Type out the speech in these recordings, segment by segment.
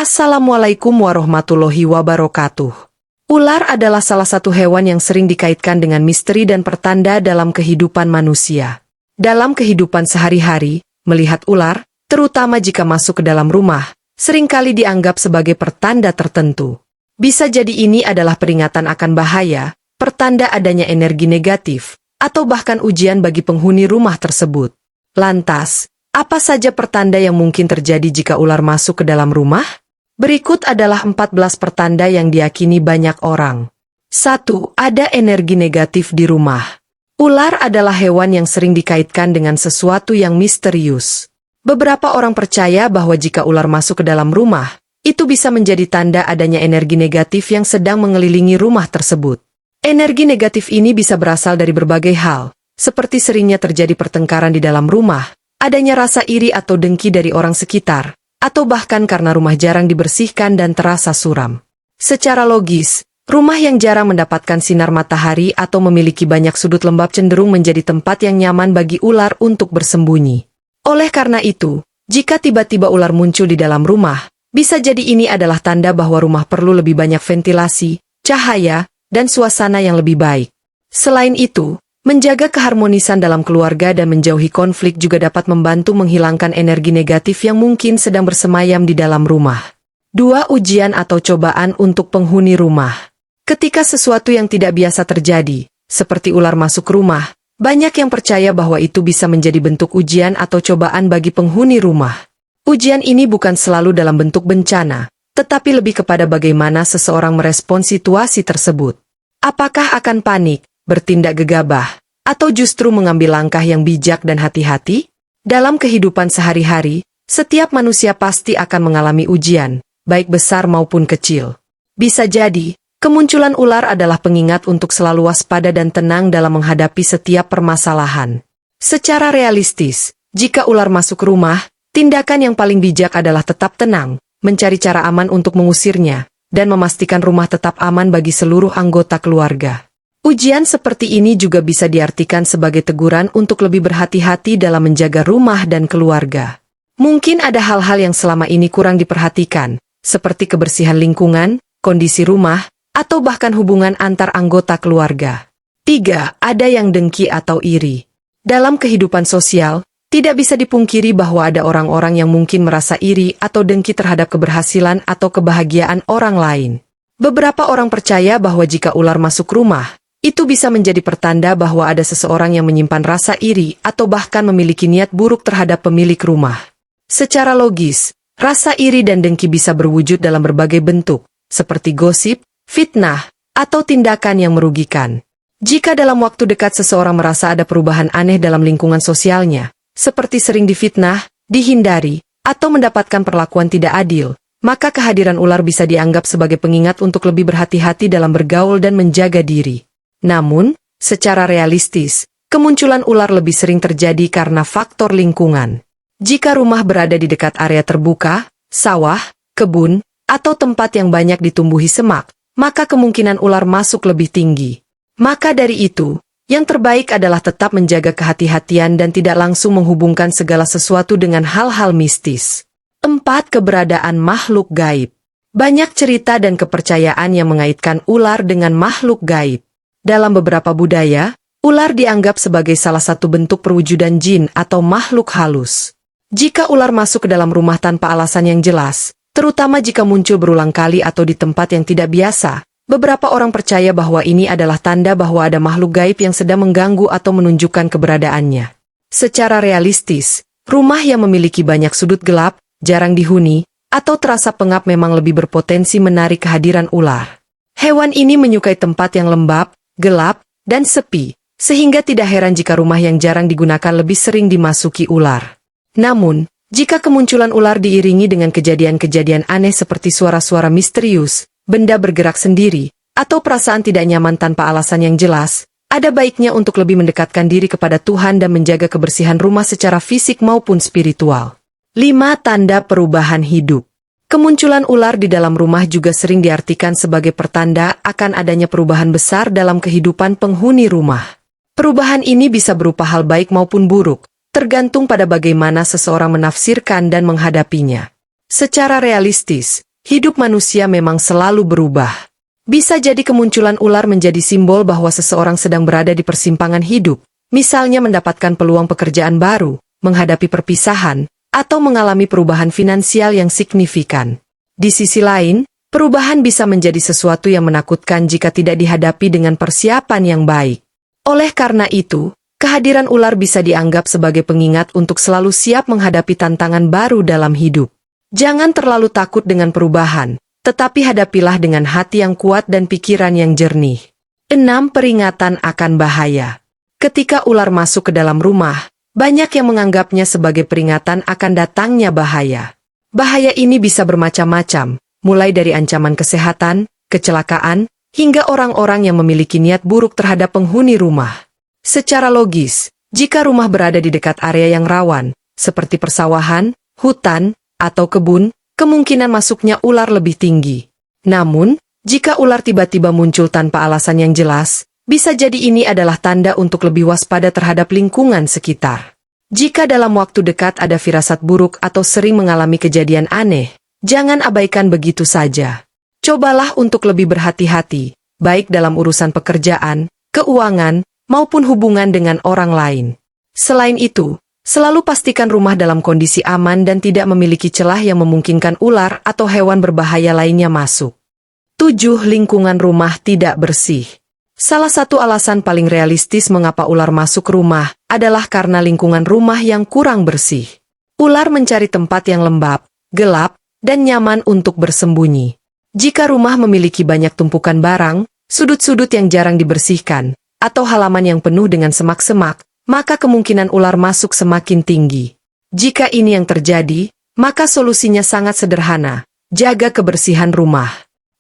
Assalamualaikum warahmatullahi wabarakatuh. Ular adalah salah satu hewan yang sering dikaitkan dengan misteri dan pertanda dalam kehidupan manusia. Dalam kehidupan sehari-hari, melihat ular, terutama jika masuk ke dalam rumah, seringkali dianggap sebagai pertanda tertentu. Bisa jadi ini adalah peringatan akan bahaya, pertanda adanya energi negatif, atau bahkan ujian bagi penghuni rumah tersebut. Lantas, apa saja pertanda yang mungkin terjadi jika ular masuk ke dalam rumah? Berikut adalah 14 pertanda yang diyakini banyak orang. 1. Ada energi negatif di rumah. Ular adalah hewan yang sering dikaitkan dengan sesuatu yang misterius. Beberapa orang percaya bahwa jika ular masuk ke dalam rumah, itu bisa menjadi tanda adanya energi negatif yang sedang mengelilingi rumah tersebut. Energi negatif ini bisa berasal dari berbagai hal, seperti seringnya terjadi pertengkaran di dalam rumah, adanya rasa iri atau dengki dari orang sekitar, atau bahkan karena rumah jarang dibersihkan dan terasa suram. Secara logis, rumah yang jarang mendapatkan sinar matahari atau memiliki banyak sudut lembab cenderung menjadi tempat yang nyaman bagi ular untuk bersembunyi. Oleh karena itu, jika tiba-tiba ular muncul di dalam rumah, bisa jadi ini adalah tanda bahwa rumah perlu lebih banyak ventilasi, cahaya, dan suasana yang lebih baik. Selain itu, menjaga keharmonisan dalam keluarga dan menjauhi konflik juga dapat membantu menghilangkan energi negatif yang mungkin sedang bersemayam di dalam rumah. 2. Ujian atau cobaan untuk penghuni rumah. Ketika sesuatu yang tidak biasa terjadi, seperti ular masuk rumah, banyak yang percaya bahwa itu bisa menjadi bentuk ujian atau cobaan bagi penghuni rumah. Ujian ini bukan selalu dalam bentuk bencana, tetapi lebih kepada bagaimana seseorang merespons situasi tersebut. Apakah akan panik, bertindak gegabah, atau justru mengambil langkah yang bijak dan hati-hati? Dalam kehidupan sehari-hari, setiap manusia pasti akan mengalami ujian, baik besar maupun kecil. Bisa jadi, kemunculan ular adalah pengingat untuk selalu waspada dan tenang dalam menghadapi setiap permasalahan. Secara realistis, jika ular masuk rumah, tindakan yang paling bijak adalah tetap tenang, mencari cara aman untuk mengusirnya, dan memastikan rumah tetap aman bagi seluruh anggota keluarga. Ujian seperti ini juga bisa diartikan sebagai teguran untuk lebih berhati-hati dalam menjaga rumah dan keluarga. Mungkin ada hal-hal yang selama ini kurang diperhatikan, seperti kebersihan lingkungan, kondisi rumah, atau bahkan hubungan antar anggota keluarga. 3. Ada yang dengki atau iri. Dalam kehidupan sosial, tidak bisa dipungkiri bahwa ada orang-orang yang mungkin merasa iri atau dengki terhadap keberhasilan atau kebahagiaan orang lain. Beberapa orang percaya bahwa jika ular masuk rumah, itu bisa menjadi pertanda bahwa ada seseorang yang menyimpan rasa iri atau bahkan memiliki niat buruk terhadap pemilik rumah. Secara logis, rasa iri dan dengki bisa berwujud dalam berbagai bentuk, seperti gosip, fitnah, atau tindakan yang merugikan. Jika dalam waktu dekat seseorang merasa ada perubahan aneh dalam lingkungan sosialnya, seperti sering difitnah, dihindari, atau mendapatkan perlakuan tidak adil, maka kehadiran ular bisa dianggap sebagai pengingat untuk lebih berhati-hati dalam bergaul dan menjaga diri. Namun, secara realistis, kemunculan ular lebih sering terjadi karena faktor lingkungan. Jika rumah berada di dekat area terbuka, sawah, kebun, atau tempat yang banyak ditumbuhi semak, maka kemungkinan ular masuk lebih tinggi. Maka dari itu, yang terbaik adalah tetap menjaga kehati-hatian dan tidak langsung menghubungkan segala sesuatu dengan hal-hal mistis. 4. Keberadaan makhluk gaib. Banyak cerita dan kepercayaan yang mengaitkan ular dengan makhluk gaib. Dalam beberapa budaya, ular dianggap sebagai salah satu bentuk perwujudan jin atau makhluk halus. Jika ular masuk ke dalam rumah tanpa alasan yang jelas, terutama jika muncul berulang kali atau di tempat yang tidak biasa, beberapa orang percaya bahwa ini adalah tanda bahwa ada makhluk gaib yang sedang mengganggu atau menunjukkan keberadaannya. Secara realistis, rumah yang memiliki banyak sudut gelap, jarang dihuni, atau terasa pengap memang lebih berpotensi menarik kehadiran ular. Hewan ini menyukai tempat yang lembab, gelap, dan sepi, sehingga tidak heran jika rumah yang jarang digunakan lebih sering dimasuki ular. Namun, jika kemunculan ular diiringi dengan kejadian-kejadian aneh seperti suara-suara misterius, benda bergerak sendiri, atau perasaan tidak nyaman tanpa alasan yang jelas, ada baiknya untuk lebih mendekatkan diri kepada Tuhan dan menjaga kebersihan rumah secara fisik maupun spiritual. 5. Tanda perubahan hidup. Kemunculan ular di dalam rumah juga sering diartikan sebagai pertanda akan adanya perubahan besar dalam kehidupan penghuni rumah. Perubahan ini bisa berupa hal baik maupun buruk, tergantung pada bagaimana seseorang menafsirkan dan menghadapinya. Secara realistis, hidup manusia memang selalu berubah. Bisa jadi kemunculan ular menjadi simbol bahwa seseorang sedang berada di persimpangan hidup, misalnya mendapatkan peluang pekerjaan baru, menghadapi perpisahan, atau mengalami perubahan finansial yang signifikan. Di sisi lain, perubahan bisa menjadi sesuatu yang menakutkan jika tidak dihadapi dengan persiapan yang baik. Oleh karena itu, kehadiran ular bisa dianggap sebagai pengingat untuk selalu siap menghadapi tantangan baru dalam hidup. Jangan terlalu takut dengan perubahan, tetapi hadapilah dengan hati yang kuat dan pikiran yang jernih. 6. Peringatan akan bahaya. Ketika ular masuk ke dalam rumah, banyak yang menganggapnya sebagai peringatan akan datangnya bahaya. Bahaya ini bisa bermacam-macam, mulai dari ancaman kesehatan, kecelakaan, hingga orang-orang yang memiliki niat buruk terhadap penghuni rumah. Secara logis, jika rumah berada di dekat area yang rawan, seperti persawahan, hutan, atau kebun, kemungkinan masuknya ular lebih tinggi. Namun, jika ular tiba-tiba muncul tanpa alasan yang jelas, bisa jadi ini adalah tanda untuk lebih waspada terhadap lingkungan sekitar. Jika dalam waktu dekat ada firasat buruk atau sering mengalami kejadian aneh, jangan abaikan begitu saja. Cobalah untuk lebih berhati-hati, baik dalam urusan pekerjaan, keuangan, maupun hubungan dengan orang lain. Selain itu, selalu pastikan rumah dalam kondisi aman dan tidak memiliki celah yang memungkinkan ular atau hewan berbahaya lainnya masuk. 7. Lingkungan rumah tidak bersih. Salah satu alasan paling realistis mengapa ular masuk rumah adalah karena lingkungan rumah yang kurang bersih. Ular mencari tempat yang lembab, gelap, dan nyaman untuk bersembunyi. Jika rumah memiliki banyak tumpukan barang, sudut-sudut yang jarang dibersihkan, atau halaman yang penuh dengan semak-semak, maka kemungkinan ular masuk semakin tinggi. Jika ini yang terjadi, maka solusinya sangat sederhana, jaga kebersihan rumah.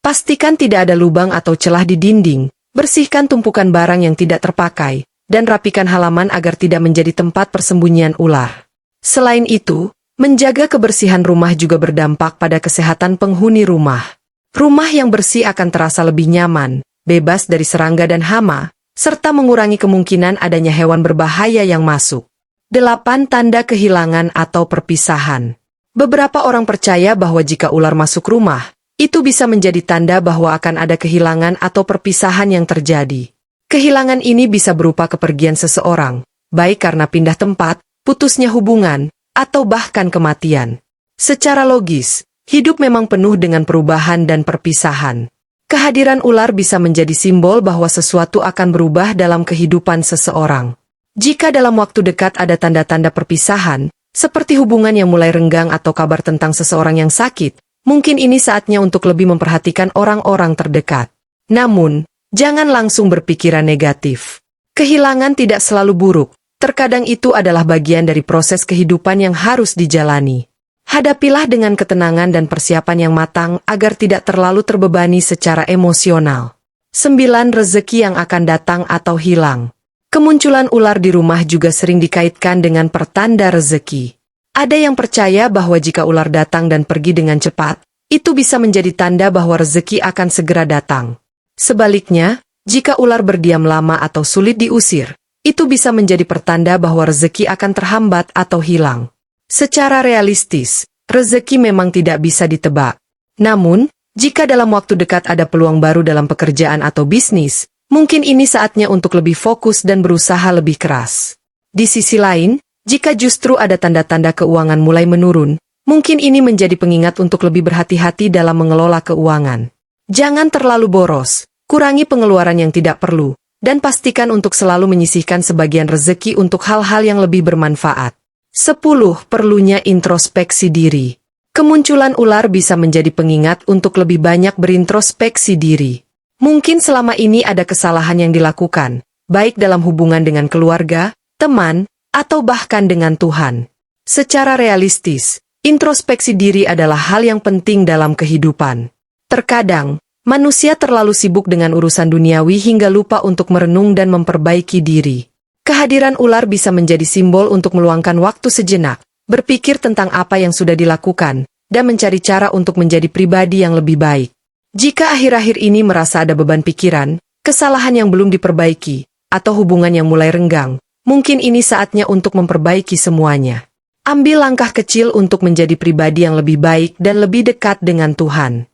Pastikan tidak ada lubang atau celah di dinding, bersihkan tumpukan barang yang tidak terpakai, dan rapikan halaman agar tidak menjadi tempat persembunyian ular. Selain itu, menjaga kebersihan rumah juga berdampak pada kesehatan penghuni rumah. Rumah yang bersih akan terasa lebih nyaman, bebas dari serangga dan hama, serta mengurangi kemungkinan adanya hewan berbahaya yang masuk. 8. Tanda kehilangan atau perpisahan. Beberapa orang percaya bahwa jika ular masuk rumah, itu bisa menjadi tanda bahwa akan ada kehilangan atau perpisahan yang terjadi. Kehilangan ini bisa berupa kepergian seseorang, baik karena pindah tempat, putusnya hubungan, atau bahkan kematian. Secara logis, hidup memang penuh dengan perubahan dan perpisahan. Kehadiran ular bisa menjadi simbol bahwa sesuatu akan berubah dalam kehidupan seseorang. Jika dalam waktu dekat ada tanda-tanda perpisahan, seperti hubungan yang mulai renggang atau kabar tentang seseorang yang sakit, mungkin ini saatnya untuk lebih memperhatikan orang-orang terdekat. Namun, jangan langsung berpikiran negatif. Kehilangan tidak selalu buruk, terkadang itu adalah bagian dari proses kehidupan yang harus dijalani. Hadapilah dengan ketenangan dan persiapan yang matang agar tidak terlalu terbebani secara emosional. 9. Rezeki yang akan datang atau hilang. Kemunculan ular di rumah juga sering dikaitkan dengan pertanda rezeki. Ada yang percaya bahwa jika ular datang dan pergi dengan cepat, itu bisa menjadi tanda bahwa rezeki akan segera datang. Sebaliknya, jika ular berdiam lama atau sulit diusir, itu bisa menjadi pertanda bahwa rezeki akan terhambat atau hilang. Secara realistis, rezeki memang tidak bisa ditebak. Namun, jika dalam waktu dekat ada peluang baru dalam pekerjaan atau bisnis, mungkin ini saatnya untuk lebih fokus dan berusaha lebih keras. Di sisi lain, jika justru ada tanda-tanda keuangan mulai menurun, mungkin ini menjadi pengingat untuk lebih berhati-hati dalam mengelola keuangan. Jangan terlalu boros, kurangi pengeluaran yang tidak perlu, dan pastikan untuk selalu menyisihkan sebagian rezeki untuk hal-hal yang lebih bermanfaat. 10. Perlunya introspeksi diri. Kemunculan ular bisa menjadi pengingat untuk lebih banyak berintrospeksi diri. Mungkin selama ini ada kesalahan yang dilakukan, baik dalam hubungan dengan keluarga, teman, atau bahkan dengan Tuhan. Secara realistis, introspeksi diri adalah hal yang penting dalam kehidupan. Terkadang, manusia terlalu sibuk dengan urusan duniawi hingga lupa untuk merenung dan memperbaiki diri. Kehadiran ular bisa menjadi simbol untuk meluangkan waktu sejenak, berpikir tentang apa yang sudah dilakukan, dan mencari cara untuk menjadi pribadi yang lebih baik. Jika akhir-akhir ini merasa ada beban pikiran, kesalahan yang belum diperbaiki, atau hubungan yang mulai renggang, mungkin ini saatnya untuk memperbaiki semuanya. Ambil langkah kecil untuk menjadi pribadi yang lebih baik dan lebih dekat dengan Tuhan.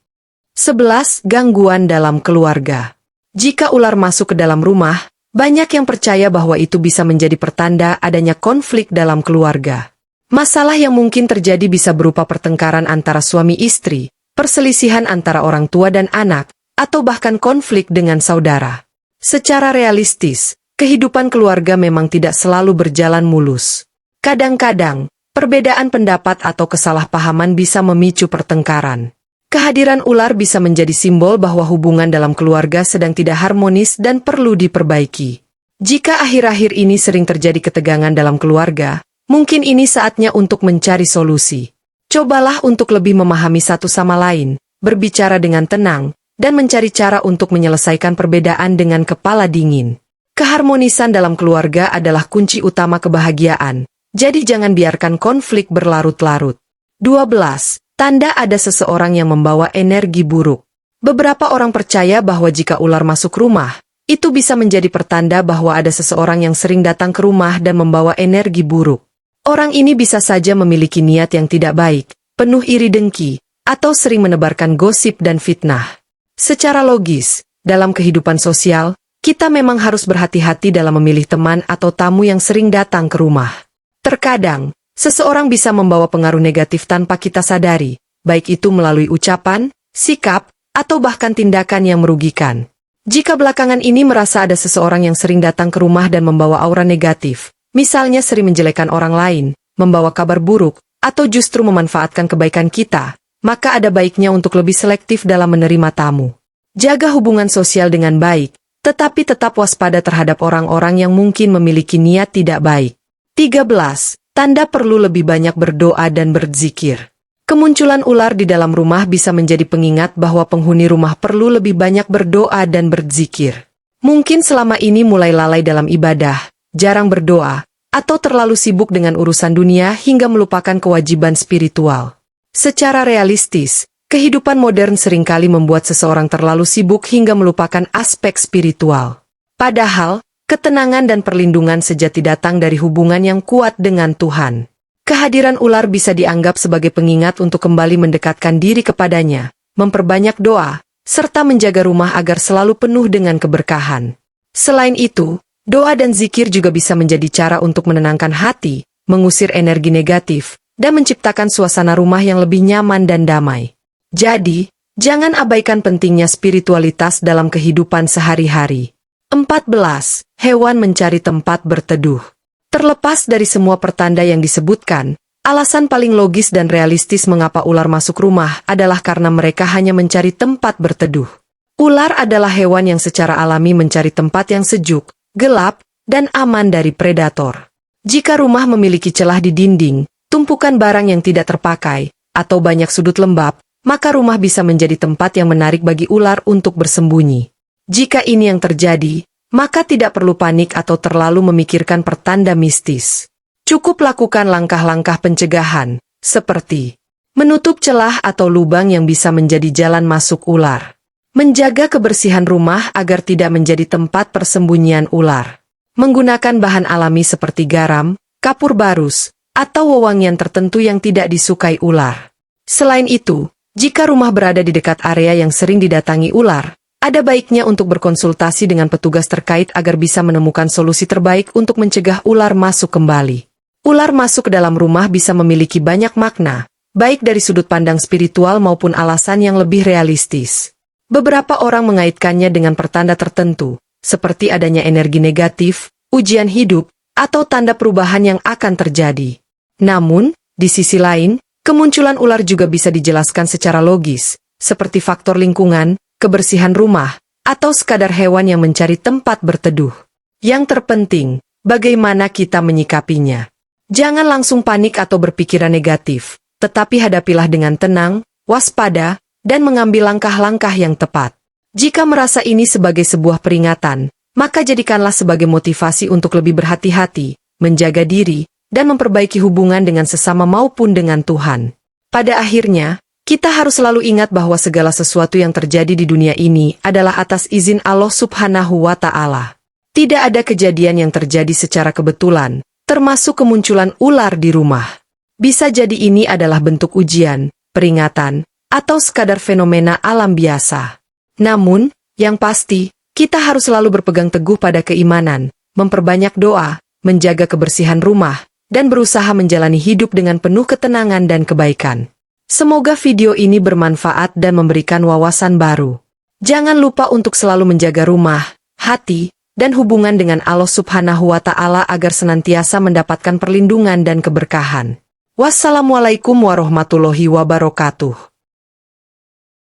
11. Gangguan dalam keluarga. Jika ular masuk ke dalam rumah, banyak yang percaya bahwa itu bisa menjadi pertanda adanya konflik dalam keluarga. Masalah yang mungkin terjadi bisa berupa pertengkaran antara suami istri, perselisihan antara orang tua dan anak, atau bahkan konflik dengan saudara. Secara realistis, kehidupan keluarga memang tidak selalu berjalan mulus. Kadang-kadang, perbedaan pendapat atau kesalahpahaman bisa memicu pertengkaran. Kehadiran ular bisa menjadi simbol bahwa hubungan dalam keluarga sedang tidak harmonis dan perlu diperbaiki. Jika akhir-akhir ini sering terjadi ketegangan dalam keluarga, mungkin ini saatnya untuk mencari solusi. Cobalah untuk lebih memahami satu sama lain, berbicara dengan tenang, dan mencari cara untuk menyelesaikan perbedaan dengan kepala dingin. Keharmonisan dalam keluarga adalah kunci utama kebahagiaan. Jadi jangan biarkan konflik berlarut-larut. 12. Tanda ada seseorang yang membawa energi buruk. Beberapa orang percaya bahwa jika ular masuk rumah, itu bisa menjadi pertanda bahwa ada seseorang yang sering datang ke rumah dan membawa energi buruk. Orang ini bisa saja memiliki niat yang tidak baik, penuh iri dengki, atau sering menebarkan gosip dan fitnah. Secara logis, dalam kehidupan sosial, kita memang harus berhati-hati dalam memilih teman atau tamu yang sering datang ke rumah. Terkadang, seseorang bisa membawa pengaruh negatif tanpa kita sadari, baik itu melalui ucapan, sikap, atau bahkan tindakan yang merugikan. Jika belakangan ini merasa ada seseorang yang sering datang ke rumah dan membawa aura negatif, misalnya sering menjelekkan orang lain, membawa kabar buruk, atau justru memanfaatkan kebaikan kita, maka ada baiknya untuk lebih selektif dalam menerima tamu. Jaga hubungan sosial dengan baik, tetapi tetap waspada terhadap orang-orang yang mungkin memiliki niat tidak baik. 13. Tanda perlu lebih banyak berdoa dan berzikir. Kemunculan ular di dalam rumah bisa menjadi pengingat bahwa penghuni rumah perlu lebih banyak berdoa dan berzikir. Mungkin selama ini mulai lalai dalam ibadah, jarang berdoa, atau terlalu sibuk dengan urusan dunia hingga melupakan kewajiban spiritual. Secara realistis, kehidupan modern seringkali membuat seseorang terlalu sibuk hingga melupakan aspek spiritual. Padahal, ketenangan dan perlindungan sejati datang dari hubungan yang kuat dengan Tuhan. Kehadiran ular bisa dianggap sebagai pengingat untuk kembali mendekatkan diri kepadanya, memperbanyak doa, serta menjaga rumah agar selalu penuh dengan keberkahan. Selain itu, doa dan zikir juga bisa menjadi cara untuk menenangkan hati, mengusir energi negatif, dan menciptakan suasana rumah yang lebih nyaman dan damai. Jadi, jangan abaikan pentingnya spiritualitas dalam kehidupan sehari-hari. 14. Hewan mencari tempat berteduh. Terlepas dari semua pertanda yang disebutkan, alasan paling logis dan realistis mengapa ular masuk rumah adalah karena mereka hanya mencari tempat berteduh. Ular adalah hewan yang secara alami mencari tempat yang sejuk, gelap, dan aman dari predator. Jika rumah memiliki celah di dinding, tumpukan barang yang tidak terpakai, atau banyak sudut lembab, maka rumah bisa menjadi tempat yang menarik bagi ular untuk bersembunyi. Jika ini yang terjadi, maka tidak perlu panik atau terlalu memikirkan pertanda mistis. Cukup lakukan langkah-langkah pencegahan, seperti menutup celah atau lubang yang bisa menjadi jalan masuk ular. Menjaga kebersihan rumah agar tidak menjadi tempat persembunyian ular. Menggunakan bahan alami seperti garam, kapur barus, atau wewangian tertentu yang tidak disukai ular. Selain itu, jika rumah berada di dekat area yang sering didatangi ular, ada baiknya untuk berkonsultasi dengan petugas terkait agar bisa menemukan solusi terbaik untuk mencegah ular masuk kembali. Ular masuk ke dalam rumah bisa memiliki banyak makna, baik dari sudut pandang spiritual maupun alasan yang lebih realistis. Beberapa orang mengaitkannya dengan pertanda tertentu, seperti adanya energi negatif, ujian hidup, atau tanda perubahan yang akan terjadi. Namun, di sisi lain, kemunculan ular juga bisa dijelaskan secara logis, seperti faktor lingkungan, kebersihan rumah, atau sekadar hewan yang mencari tempat berteduh. Yang terpenting, bagaimana kita menyikapinya. Jangan langsung panik atau berpikiran negatif, tetapi hadapilah dengan tenang, waspada, dan mengambil langkah-langkah yang tepat. Jika merasa ini sebagai sebuah peringatan, maka jadikanlah sebagai motivasi untuk lebih berhati-hati, menjaga diri, dan memperbaiki hubungan dengan sesama maupun dengan Tuhan. Pada akhirnya, kita harus selalu ingat bahwa segala sesuatu yang terjadi di dunia ini adalah atas izin Allah Subhanahu wa Ta'ala. Tidak ada kejadian yang terjadi secara kebetulan, termasuk kemunculan ular di rumah. Bisa jadi ini adalah bentuk ujian, peringatan, atau sekadar fenomena alam biasa. Namun, yang pasti, kita harus selalu berpegang teguh pada keimanan, memperbanyak doa, menjaga kebersihan rumah, dan berusaha menjalani hidup dengan penuh ketenangan dan kebaikan. Semoga video ini bermanfaat dan memberikan wawasan baru. Jangan lupa untuk selalu menjaga rumah, hati, dan hubungan dengan Allah Subhanahu wa Ta'ala agar senantiasa mendapatkan perlindungan dan keberkahan. Wassalamualaikum warahmatullahi wabarakatuh.